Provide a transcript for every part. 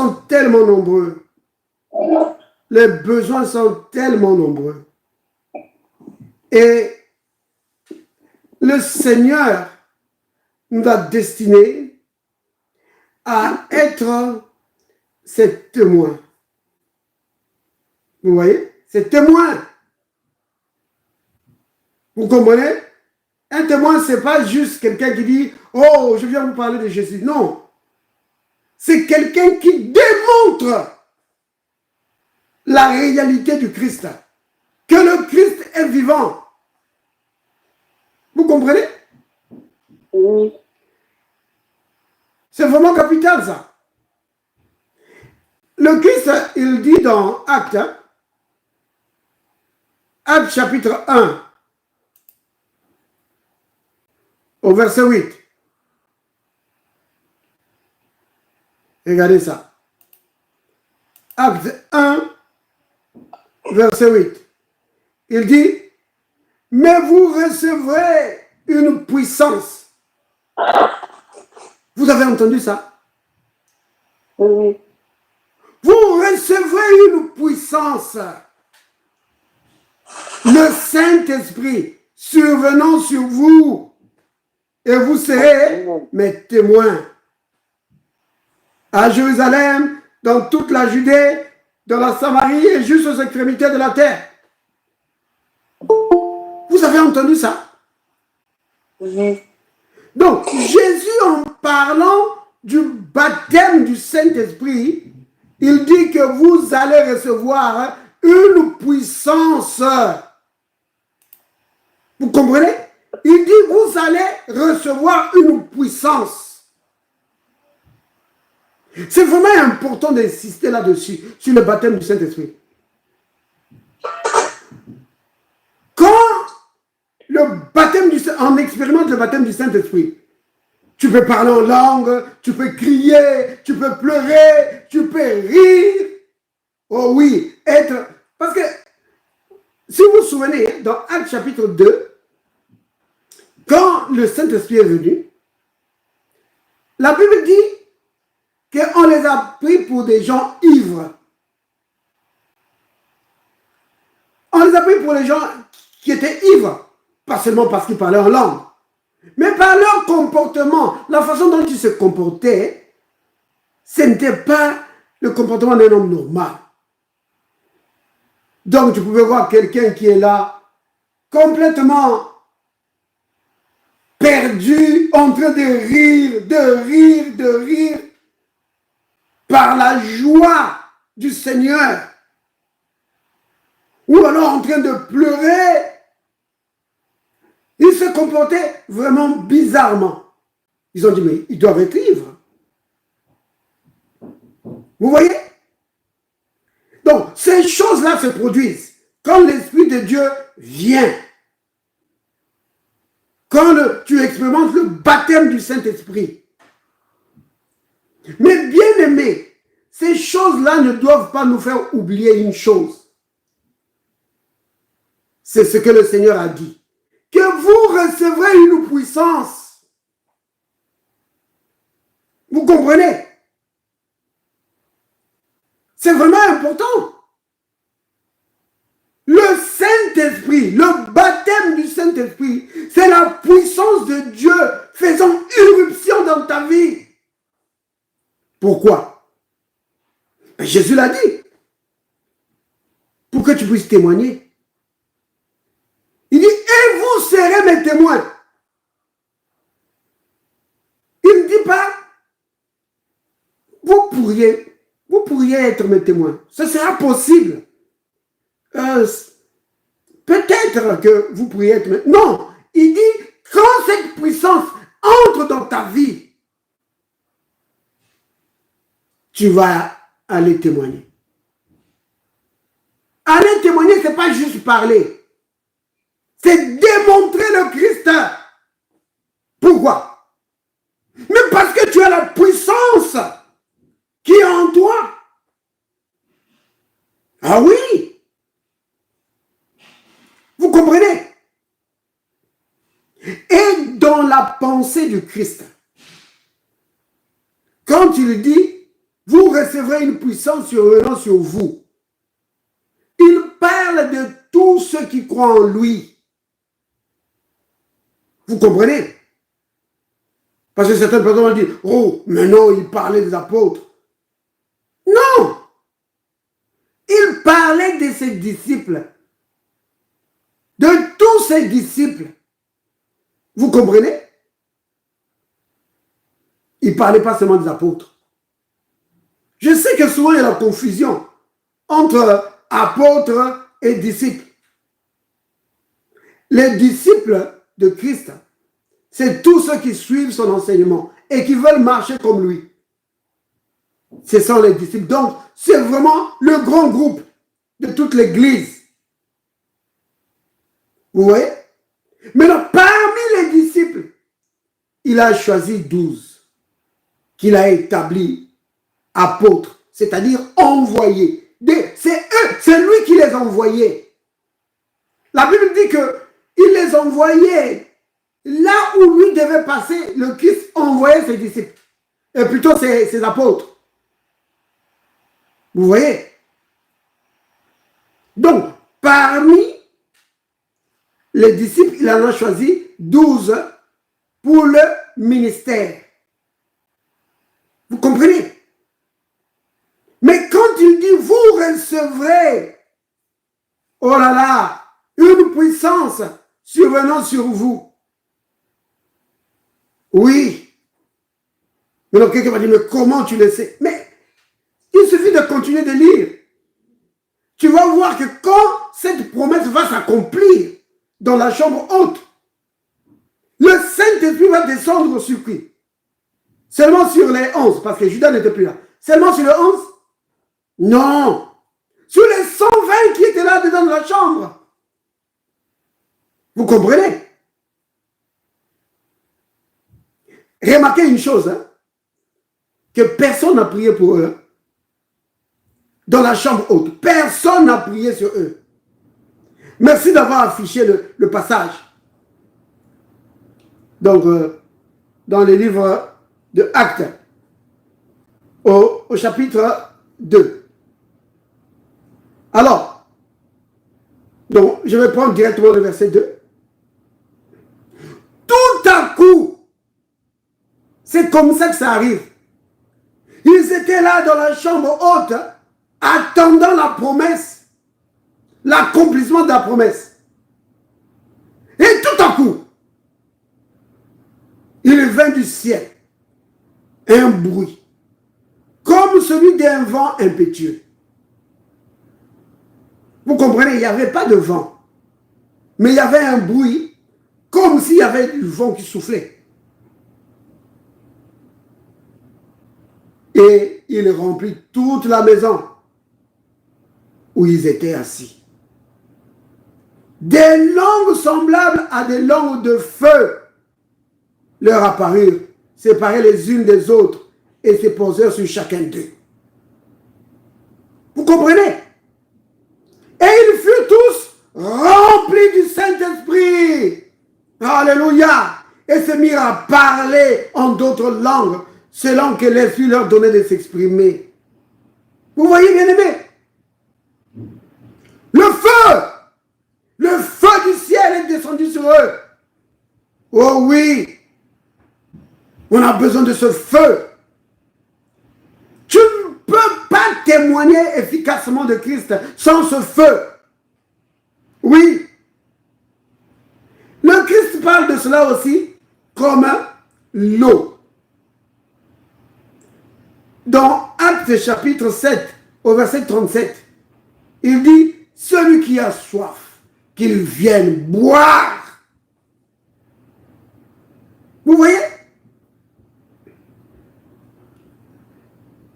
sont tellement nombreux. Les besoins sont tellement nombreux. Et le Seigneur nous a destinés à être ses témoins. Vous voyez? Ses témoins. Vous comprenez? Un témoin, ce n'est pas juste quelqu'un qui dit « Oh, je viens vous parler de Jésus ». Non. C'est quelqu'un qui démontre la réalité du Christ. Que le Christ est vivant. Vous comprenez? Oui. C'est vraiment capital, ça. Le Christ, il dit dans Actes, Actes chapitre 1, au verset 8. Regardez ça. Acte 1, verset 8. Il dit, mais vous recevrez une puissance. Vous avez entendu ça? Oui. Vous recevrez une puissance. Le Saint-Esprit survenant sur vous, et vous serez mes témoins. À Jérusalem, dans toute la Judée, dans la Samarie et jusqu'aux extrémités de la terre. Vous avez entendu ça? Oui. Donc, Jésus, en parlant du baptême du Saint-Esprit, il dit que vous allez recevoir une puissance. Vous comprenez? Il dit vous allez recevoir une puissance. C'est vraiment important d'insister là-dessus, sur le baptême du Saint-Esprit. Quand on expérimente le baptême du Saint-Esprit, tu peux parler en langue, tu peux crier, tu peux pleurer, tu peux rire. Oh oui, être... Parce que, si vous vous souvenez, dans Actes chapitre 2, quand le Saint-Esprit est venu, la Bible dit qu'on les a pris pour des gens ivres. On les a pris pour les gens qui étaient ivres. Pas seulement parce qu'ils parlaient en langue, mais par leur comportement, la façon dont ils se comportaient, ce n'était pas le comportement d'un homme normal. Donc tu pouvais voir quelqu'un qui est là, complètement perdu, en train de rire, par la joie du Seigneur. Ou alors en train de pleurer. Ils se comportaient vraiment bizarrement. Ils ont dit, mais ils doivent être ivres. Vous voyez? Donc, ces choses-là se produisent quand l'Esprit de Dieu vient. Quand tu expérimentes le baptême du Saint-Esprit. Mais bien aimé, ces choses-là ne doivent pas nous faire oublier une chose. C'est ce que le Seigneur a dit. Que vous recevrez une puissance. Vous comprenez? C'est vraiment important. Le Saint-Esprit, le baptême du Saint-Esprit, c'est la puissance de Dieu faisant irruption dans ta vie. Pourquoi? Jésus l'a dit. Pour que tu puisses témoigner. Il dit, et vous serez mes témoins. Il ne dit pas, vous pourriez être mes témoins. Ce sera possible. Peut-être que vous pourriez être... Non, il dit, quand cette puissance entre dans ta vie, tu vas aller témoigner. Aller témoigner, ce n'est pas juste parler. C'est démontrer le Christ. Pourquoi? Mais parce que tu as la puissance qui est en toi. Ah oui. Vous comprenez? Et dans la pensée du Christ, quand il dit, vous restez recevrez une puissance survenant sur vous. Il parle de tous ceux qui croient en lui. Vous comprenez? Parce que certaines personnes vont dire, oh, mais non, il parlait des apôtres. Non! Il parlait de ses disciples. De tous ses disciples. Vous comprenez? Il ne parlait pas seulement des apôtres. Je sais que souvent il y a la confusion entre apôtres et disciples. Les disciples de Christ, c'est tous ceux qui suivent son enseignement et qui veulent marcher comme lui. Ce sont les disciples. Donc, c'est vraiment le grand groupe de toute l'Église. Vous voyez? Maintenant, parmi les disciples, il a choisi 12 qu'il a établis apôtres, c'est-à-dire envoyés. C'est eux, c'est lui qui les envoyait. La Bible dit qu'il les envoyait là où lui devait passer. Le Christ envoyait ses disciples, et plutôt ses apôtres. Vous voyez? Donc, parmi les disciples, il en a choisi 12 pour le ministère. Vous comprenez? Mais quand il dit, vous recevrez, oh là là, une puissance survenant sur vous. Oui. Mais donc quelqu'un va dire, mais comment tu le sais? Mais il suffit de continuer de lire. Tu vas voir que quand cette promesse va s'accomplir dans la chambre haute, le Saint-Esprit va descendre sur qui? Seulement sur les 11, parce que Judas n'était plus là. Seulement sur les 11? Non. Sur les 120 qui étaient là dedans de la chambre. Vous comprenez? Remarquez une chose, hein, que personne n'a prié pour eux. Dans la chambre haute, personne n'a prié sur eux. Merci d'avoir affiché le passage. Donc, dans les livres de Actes, au chapitre 2. Alors, donc, je vais prendre directement le verset 2. Tout à coup, c'est comme ça que ça arrive. Ils étaient là dans la chambre haute, attendant la promesse, l'accomplissement de la promesse. Et tout à coup, il vint du ciel un bruit, comme celui d'un vent impétueux. Vous comprenez, il n'y avait pas de vent, mais il y avait un bruit, comme s'il y avait du vent qui soufflait. Et il remplit toute la maison où ils étaient assis. Des langues semblables à des langues de feu leur apparurent, séparées les unes des autres, et se posèrent sur chacun d'eux. Vous comprenez? Et ils furent tous remplis du Saint-Esprit. Alléluia! Et se mirent à parler en d'autres langues, selon que l'Esprit leur donnait de s'exprimer. Vous voyez, bien-aimés? Le feu du ciel est descendu sur eux. Oh oui, on a besoin de ce feu. Tu ne peux pas témoigner efficacement de Christ sans ce feu. Oui. Le Christ parle de cela aussi comme l'eau. Dans Actes chapitre 7, au verset 37, il dit, celui qui a soif, qu'il vienne boire. Vous voyez?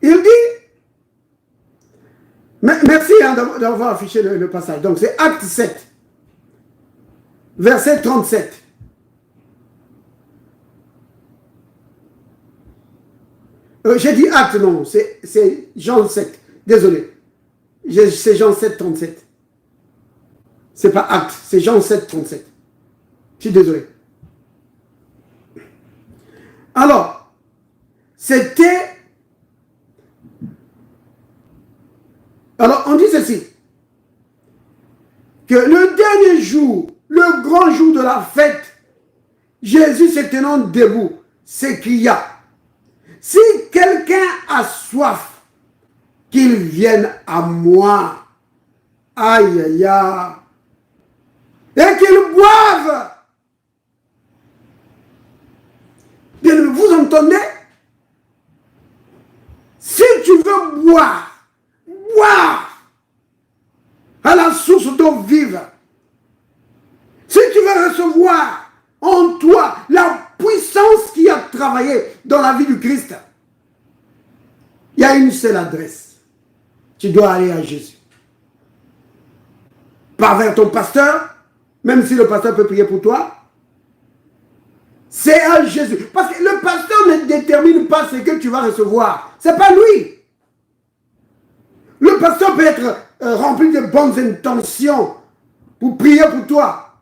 Il dit, merci d'avoir affiché le passage. Donc c'est Acte 7, verset 37. J'ai dit Acte, non, c'est Jean 7. Désolé. C'est Jean 7, 37. C'est pas Acte, c'est Jean 7, 37. Je suis désolé. Alors, c'était dit ceci, que le dernier jour, le grand jour de la fête, Jésus se tenant debout, s'écria, si quelqu'un a soif, qu'il vienne à moi. Aïe, aïe, aïe. Et qu'il boive. Bien, vous entendez? Si tu veux boire, boire à la source d'eau vive. Si tu veux recevoir en toi la puissance qui a travaillé dans la vie du Christ, il y a une seule adresse. Tu dois aller à Jésus. Pas vers ton pasteur, même si le pasteur peut prier pour toi. C'est à Jésus. Parce que le pasteur ne détermine pas ce que tu vas recevoir. Ce n'est pas lui. Le pasteur peut être rempli de bonnes intentions pour prier pour toi.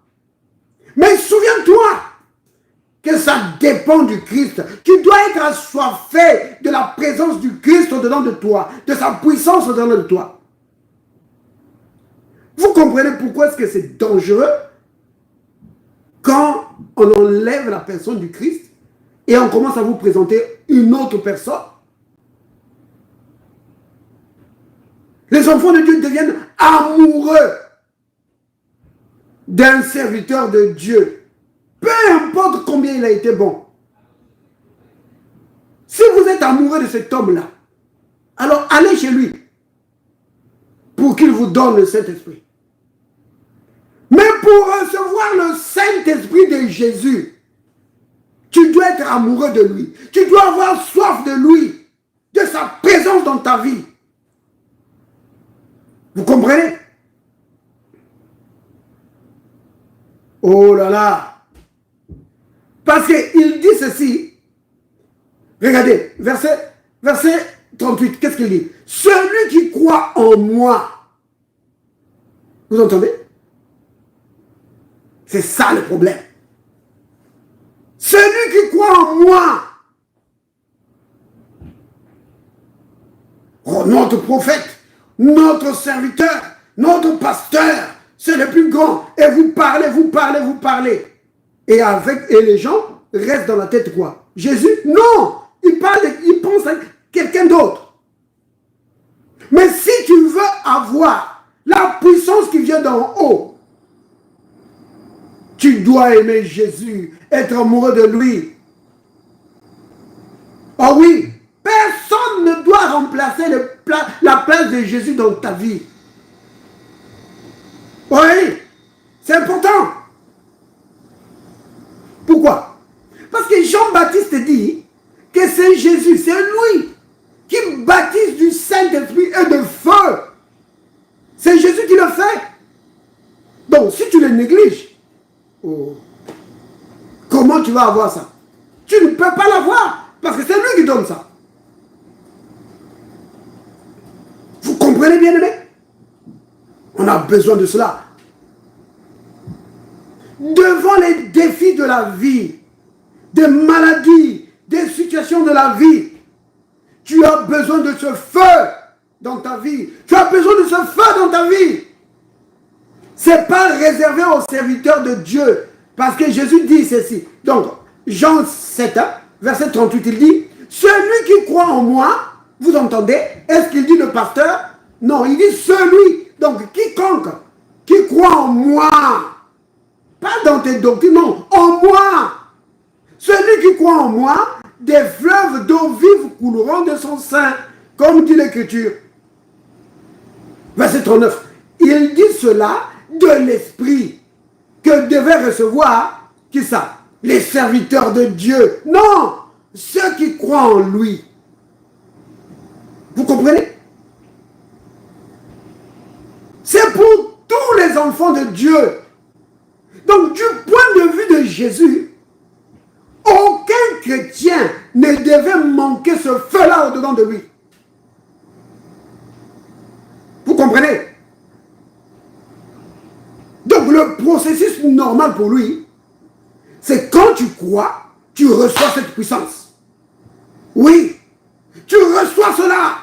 Mais souviens-toi que ça dépend du Christ. Tu dois être assoiffé de la présence du Christ au-dedans de toi, de sa puissance au-dedans de toi. Vous comprenez pourquoi est-ce que c'est dangereux quand on enlève la personne du Christ et on commence à vous présenter une autre personne? Les enfants de Dieu deviennent amoureux d'un serviteur de Dieu. Peu importe combien il a été bon. Si vous êtes amoureux de cet homme-là, alors allez chez lui pour qu'il vous donne le Saint-Esprit. Mais pour recevoir le Saint-Esprit de Jésus, tu dois être amoureux de lui. Tu dois avoir soif de lui, de sa présence dans ta vie. Vous comprenez? Oh là là! Parce qu'il dit ceci. Regardez, verset 38, qu'est-ce qu'il dit? Celui qui croit en moi. Vous entendez? C'est ça le problème. Celui qui croit en moi. Oh, notre prophète, notre serviteur, notre pasteur, c'est le plus grand. Et vous parlez, vous parlez, vous parlez. Et les gens restent dans la tête quoi? Jésus? Non! Il pense à quelqu'un d'autre. Mais si tu veux avoir la puissance qui vient d'en haut, tu dois aimer Jésus, être amoureux de lui. Oh oui, personne ne doit remplacer la place de Jésus dans ta vie. Oui, c'est important. Pourquoi? Parce que Jean-Baptiste dit que c'est Jésus, c'est lui qui baptise du Saint-Esprit et de feu. C'est Jésus qui le fait. Donc, si tu le négliges, oh, comment tu vas avoir ça? Tu ne peux pas l'avoir parce que c'est lui qui donne ça. Vous comprenez bien, les mecs? On a besoin de cela. Devant les défis de la vie, des maladies, des situations de la vie, tu as besoin de ce feu dans ta vie. Tu as besoin de ce feu dans ta vie. Ce n'est pas réservé aux serviteurs de Dieu. Parce que Jésus dit ceci. Donc, Jean 7, verset 38, il dit, celui qui croit en moi, vous entendez? Est-ce qu'il dit le pasteur? Non, il dit celui. Donc, quiconque qui croit en moi, pas dans tes doctrines, non, en moi. Celui qui croit en moi, des fleuves d'eau vive couleront de son sein, comme dit l'Écriture. Verset 39. Il dit cela de l'Esprit que devait recevoir, qui ça? Les serviteurs de Dieu. Non, ceux qui croient en lui. Vous comprenez? C'est pour tous les enfants de Dieu. Donc, du point de vue de Jésus, aucun chrétien ne devait manquer ce feu-là au-dedans de lui. Vous comprenez? Donc, le processus normal pour lui, c'est quand tu crois, tu reçois cette puissance. Oui, tu reçois cela.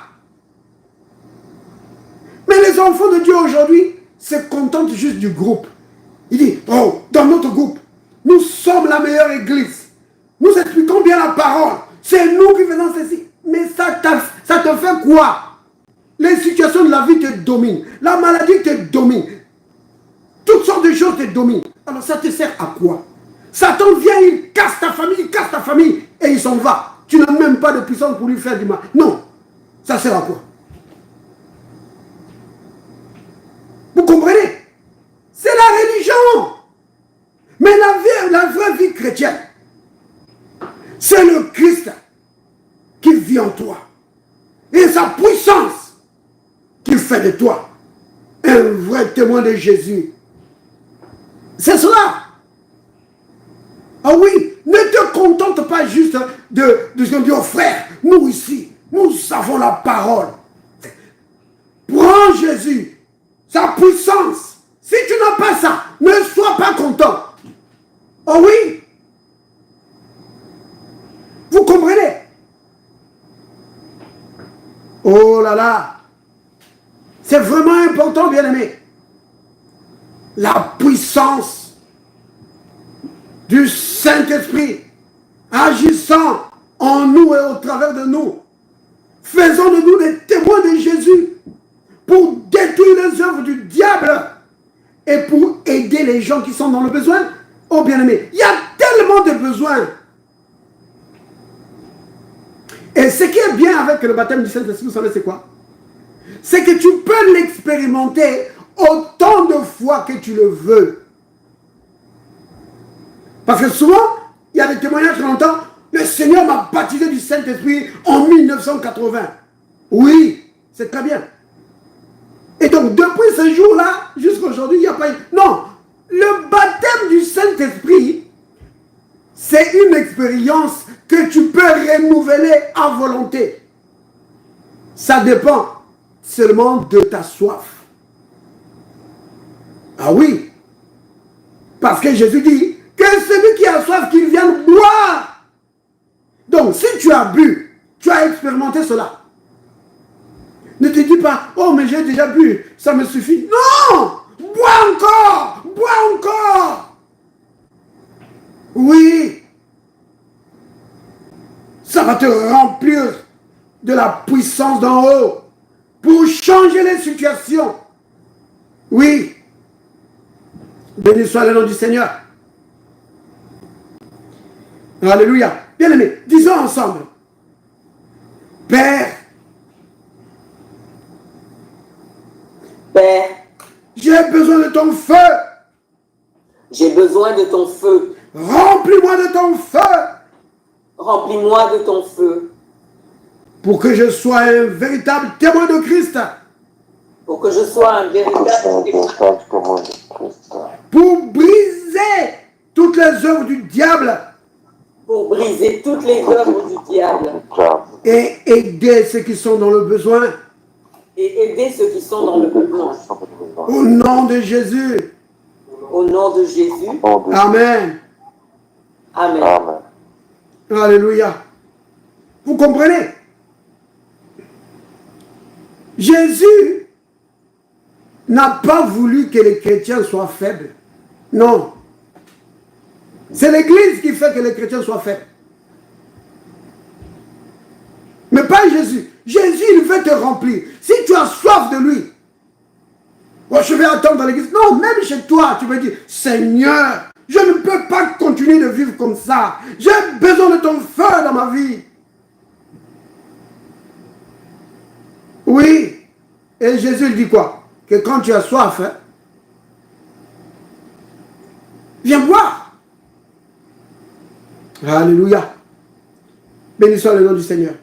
Mais les enfants de Dieu aujourd'hui se contentent juste du groupe. Il dit, oh, dans notre groupe, nous sommes la meilleure église. Nous expliquons bien la parole. C'est nous qui faisons ceci. Mais ça te fait quoi? Les situations de la vie te dominent. La maladie te domine. Toutes sortes de choses te dominent. Alors ça te sert à quoi? Satan vient, il casse ta famille et il s'en va. Tu n'as même pas de puissance pour lui faire du mal. Non. Ça sert à quoi? Vous comprenez? C'est la religion. Mais la vraie vie chrétienne, c'est le Christ qui vit en toi. Et sa puissance qui fait de toi un vrai témoin de Jésus. C'est cela. Ah oui, ne te contente pas juste de ce qu'on dit aux frères. Nous ici, nous avons la parole. Prends Jésus, sa puissance. Si tu n'as pas ça, ne sois pas content. Oh oui. Vous comprenez? Oh là là. C'est vraiment important, bien-aimé. La puissance du Saint-Esprit agissant en nous et au travers de nous. Faisons de nous des témoins de Jésus pour détruire les œuvres du diable et pour aider les gens qui sont dans le besoin. Oh bien-aimé, il y a tellement de besoins. Et ce qui est bien avec le baptême du Saint-Esprit, vous savez c'est quoi? C'est que tu peux l'expérimenter autant de fois que tu le veux. Parce que souvent, il y a des témoignages qu'on entend, le Seigneur m'a baptisé du Saint-Esprit en 1980. Oui, c'est très bien. Et donc, depuis ce jour-là, jusqu'à aujourd'hui, il n'y a pas eu... Non, le baptême du Saint-Esprit, c'est une expérience que tu peux renouveler à volonté. Ça dépend seulement de ta soif. Ah oui. Parce que Jésus dit que celui qui a soif, qu'il vienne boire. Donc, si tu as bu, tu as expérimenté cela. Ne te dis pas, oh mais j'ai déjà bu, ça me suffit. Non! Bois encore! Bois encore! Oui. Ça va te remplir de la puissance d'en haut pour changer les situations. Oui. Béni soit le nom du Seigneur. Alléluia. Bien aimé, disons ensemble. Père, Père, j'ai besoin de ton feu. j'ai besoin de ton feu. Remplis-moi de ton feu. Remplis-moi de ton feu. Pour que je sois un véritable témoin de Christ. Pour que je sois un véritable témoin. Pour briser toutes les œuvres du diable. Pour briser toutes les œuvres du diable. Et aider ceux qui sont dans le besoin. Et aider ceux qui sont dans le besoin. Au nom de Jésus. Au nom de Jésus. Amen. Amen. Amen. Alléluia. Vous comprenez? Jésus n'a pas voulu que les chrétiens soient faibles. Non. C'est l'Église qui fait que les chrétiens soient faibles. Mais pas Jésus. Jésus, il veut te remplir. Si tu as soif de lui, oh, je vais attendre dans l'église. Non, même chez toi, tu peux dire, Seigneur, je ne peux pas continuer de vivre comme ça. J'ai besoin de ton feu dans ma vie. Oui. Et Jésus il dit quoi? Que quand tu as soif, hein, viens boire. Alléluia. Béni soit le nom du Seigneur.